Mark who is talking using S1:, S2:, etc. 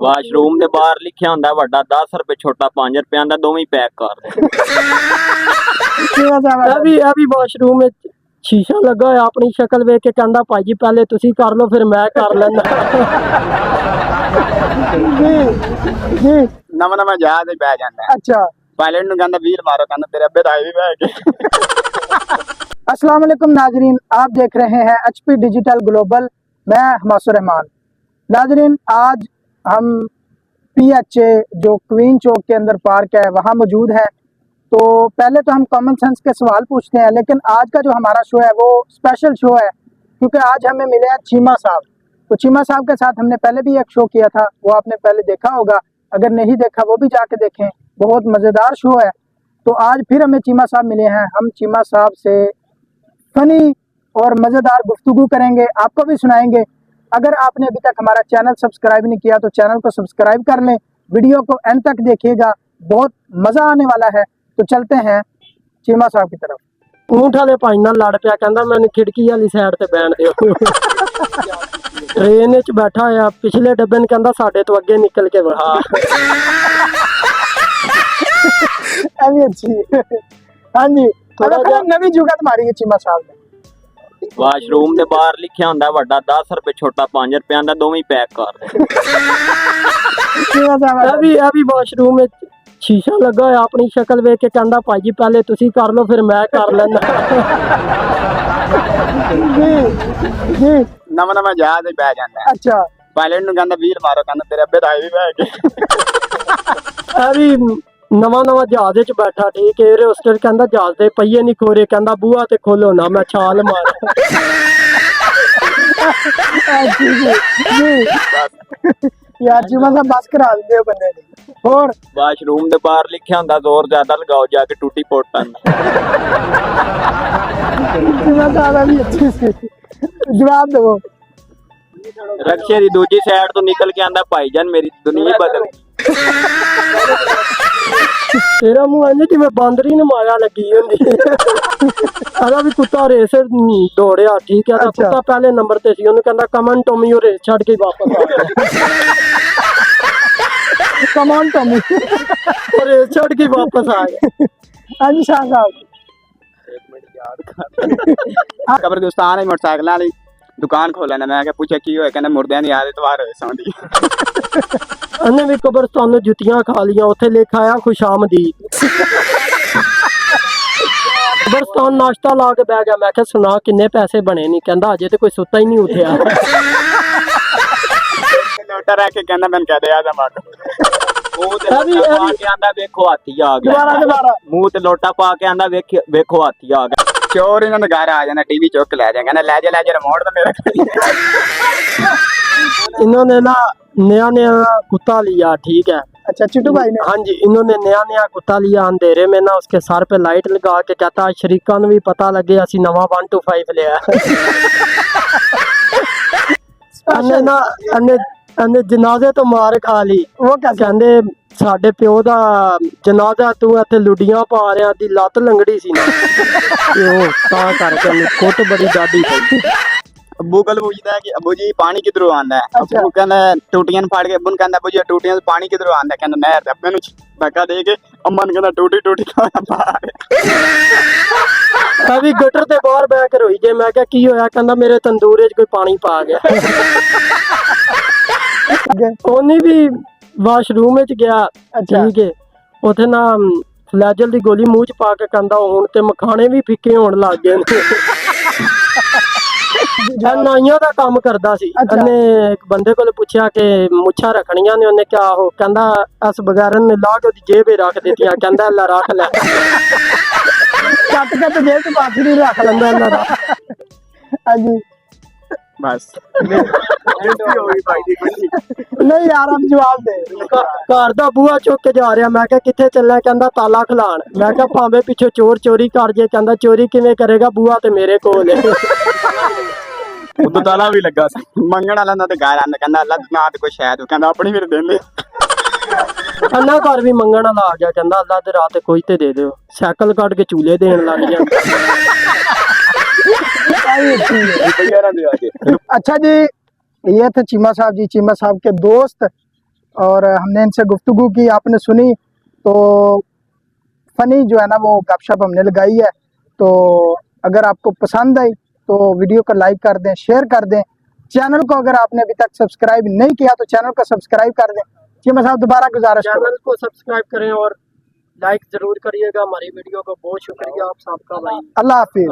S1: Washroom ਦੇ ਬਾਹਰ ਲਿਖਿਆ ਹੁੰਦਾ ਵੱਡਾ 10 ਰੁਪਏ ਛੋਟਾ 5 ਰੁਪਏ ਦਾ ਦੋਵੇਂ ਪੈਕ ਕਰ ਦੇ।
S2: ਇਹ ਵੀ ਵਾਸ਼ਰੂਮ ਵਿੱਚ शीशा लगा होया अपनी शक्ल वेख के कहंदा भाई जी पहले तुसी कर लो फिर मैं कर लेना।
S3: जी नवा नवा जहाज बह जांदा। अच्छा पायलट नु कहंदा व्हील मारो, कहंदा तेरे अब्बे दाई भी बह गए। अस्सलाम वालेकुम नाजरीन, आप देख रहे हैं HP डिजिटल ग्लोबल, मैं हमासुर रहमान। नाजरीन आज हम PHA जो क्वीन चौक के अंदर पार्क है वहाँ मौजूद है। तो पहले तो हम कॉमन सेंस के सवाल पूछते हैं, लेकिन आज का जो हमारा शो है वो स्पेशल शो है क्योंकि आज हमें मिले हैं चीमा साहब। तो चीमा साहब के साथ हमने पहले भी एक शो किया था, वो आपने पहले देखा होगा, अगर नहीं देखा वो भी जाके देखें, बहुत मज़ेदार शो है। तो आज फिर हमें चीमा साहब मिले हैं, हम चीमा साहब से फनी और मज़ेदार गुफ्तगू करेंगे, आपको भी सुनाएंगे। अगर आपने अभी तक हमारा चैनल सब्सक्राइब नहीं किया तो चैनल को सब्सक्राइब कर लें, वीडियो को एंड तक देखिएगा, बहुत मज़ा आने वाला है। तो चलते हैं चीमा साहब की तरफ।
S2: ऊंट वाले भाई नाल लड़ पिया, कहंदा मैनूं खिड़की वाली साइड ते बैठ दिओ। ट्रेन विच बैठा होया, पिछले डब्बे ने कहंदा साडे तो अगे निकल के वहा।
S3: अभी अच्छी हाँ जी, थोड़ा नवी जुगत मारी है चीमा साहब ने।
S1: वाशरूम दे बाहर लिखिया ਹੁੰਦਾ ਵੱਡਾ 10 ਰੁਪਏ ਛੋਟਾ 5 ਰੁਪਏ ਦਾ ਦੋਵੇਂ ਪੈਕ ਕਰ ਦੇ।
S2: ਇਹ ਵੀ ਵਾਸ਼ਰੂਮ ਵਿੱਚ शीशा लगा होया अपनी शक्ल वेख के कहंदा भाई जी पहले तुसी कर लो फिर मैं कर लेना।
S3: जी नवा नवा जहाज बह जांदा। अच्छा पायलट नु कहंदा व्हील मारो, कहंदा तेरे अब्बे दाई भी बह गए।
S2: अभी नवा नवा जहाज च बैठा, ठीक है, एयर होस्टस कहंदा जहाज दे पहिए नहीं खोरे, कहंदा बूहा ते खोलो ना मैं छाल मार।
S3: यार चीमा साहब बस करा दे बंदे दी। और
S1: वाशरूम दे बाहर लिखिया ਹੁੰਦਾ जोर ज्यादा लगाओ जाके टूटी पोटन।
S3: चीमा साहब भी अच्छी सी जवाब दो।
S1: रक्शे दी दूजी साइड तो निकल के आंदा भाईजान मेरी दुनिया बदल।
S2: तेरा मुंह इंज जिवें बांदरी ने माया लगी होंदी। अदा भी कुत्ता रेस दौड़िया, ठीक है, कुत्ता पहले नंबर ते सी, ओनू कहंदा कमन टॉमी ओ रेस छड़ के वापस आ गया।
S3: कमान टॉमी
S2: रेस छड़ के वापस आ गया।
S3: हाँ जी शाह साहब, एक मिनट याद कर। कब्रिस्तान है मोटरसाइकिल वाली दुकान खोलना, मैं पूछा की होया, कहंदा मुर्दियां दी याद इतवार होए सौंदी।
S2: अन्ने भी कब्रिस्तान नु जुतियां खा लिया, उत्थे लिखा आया खुशामदीद। कब्रिस्तान नाश्ता ला के बह गया, मैं क्या सुना किन्ने पैसे बने नहीं, कहंदा अजे ते कोई सुता ही नहीं उठिया।
S3: लोटा रख के कहंदा मैंने कह दे आ जा मार।
S1: मुंह ते लोटा पा के आंदा वेखो हाथी आ गया। मुंह ते लोटा पा के आंदा वेखो हाथी आ गया। चोर इन्होंने घर आ जाना, टीवी चुक के ले जाए, कहना ले जा रिमोट तो मेरा।
S2: इन्होंने ना नया नया कुत्ता लिया, ठीक है।
S3: अच्छा चिट्टू भाई ने? हाँ
S2: जी, इन्होंने नया नया कुत्ता लिया, अंधेरे में ना उसके सर पे लाइट लगा के कहता शरीका भी पता लगे असी नवा 125 लिया। अन्ने जनाजे तो मार खा ली, वो कहंदे साडे प्यो दा जनाजा तू इत्थे लुडियां पा रहा, दी लत लंगड़ी सी ना। तां करके कुट बड़ी डाडी पई।
S3: अब्बू कल पूछता है कि अब्बू जी पानी किधरों आंदा है? अब्बू कहंदा टूटियां फाड़ के, अब्बू ने कहंदा अब्बू जी टूटियां पानी किधरों आंदा है? कहंदा नहर। अब्बे नु धक्का दे के अम्मा ने कहंदा टूटी टूटी खाना बाहर।
S2: अभी गटर ते बाहर बैठ के रोई जे, मैं क्या की होया? कहंदा मेरे तंदूर विच कोई पानी पा गया। ओनी भी वाशरूम विच गया, ठीक है, उथे ना फ्लैजल दी गोली मुंह च पा के कहंदा हुण ते मखाने भी फिक्के होण लग गए। नाइयां दा काम करदा सी। अन्ने एक बंदे कोल पुछया कि मुच्छां रखणियां ने, उन्हें क्या हो? कहंदा अस बगैर ने ला के ओदी जेब रख दित्तियां, कहंदा ला रख ले।
S3: कट के ते जेब च पाथरी रख लैंदा अल्लाह दा। हां जी बस नहीं यार अब जवाब दे।
S2: घर दा बूहा चुक के जा रहा, मैं क्या किथे चलना? कहंदा ताला खलाण। मैं क्या भावे पिछे चोर चोरी कर जे, कहंदा चोरी किवें करेगा, बूहा ते मेरे कोल है।
S3: उदो ताला भी लगा सी, मंगण वाला ना ते घर आंदा, कहंदा अल्लाह ना ते कोई शायद, कहंदा अपनी फिर देंदे।
S2: अन्ना घर भी मंगण वाला आ गया, कहंदा अल्लाह दे राह ते कोई ते दे दियो, साइकिल कट के चूल्हे देन लग गया। अच्छा जी, ये थे चीमा साहब जी, चीमा साहब के दोस्त
S3: और हमने इनसे गुफ्तगू की, आपने सुनी, तो फनी जो है ना वो गपशप हमने लगाई है। तो अगर आपको पसंद आई तो वीडियो को लाइक कर दें, शेयर कर दें। चैनल को अगर आपने अभी तक सब्सक्राइब नहीं किया तो चैनल को सब्सक्राइब कर दें। चीमा साहब दोबारा गुजारिश करो।
S2: चैनल को सब्सक्राइब करें और लाइक जरूर करिएगा हमारी वीडियो को। बहुत शुक्रिया आप सबका भाई।
S3: अल्लाह हाफिज।